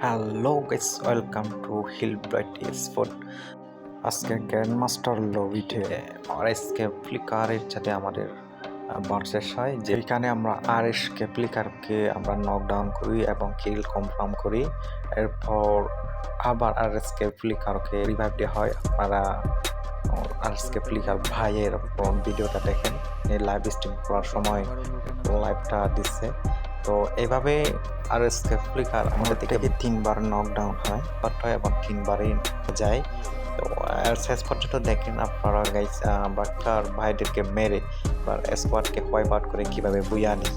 Hello guys, welcome to Hill Bright Spot. আজকে grand master লবিতে আর এসকে ফ্লিকারের সাথে আমাদের ভার্সেস হয়, যেখানে আমরা আর এসকে ফ্লিকারকে আমরা নকডাউন করি এবং কিল কনফার্ম করি। এরপর আবার আর এসকে ফ্লিকারকে রিভাইভ দেওয়া হয়। আপনারা আর এসকে ফ্লিকার ভাইয়ের ভিডিওটা দেখেন, এই লাইভ স্ট্রিম করার সময় লাইভটা দিচ্ছে। তো এভাবে আর এসকে ফ্লিকার আমাদের থেকে 3বার নকডাউন হয় এবং 3বারই যায়। তো শেষ পর্যন্ত দেখেন আপনারা গাইস, বাটলার ভাইদেরকে মেরে বা স্কোয়াডকে হোয়াইপ আউট করে কীভাবে বুইয়া নিই।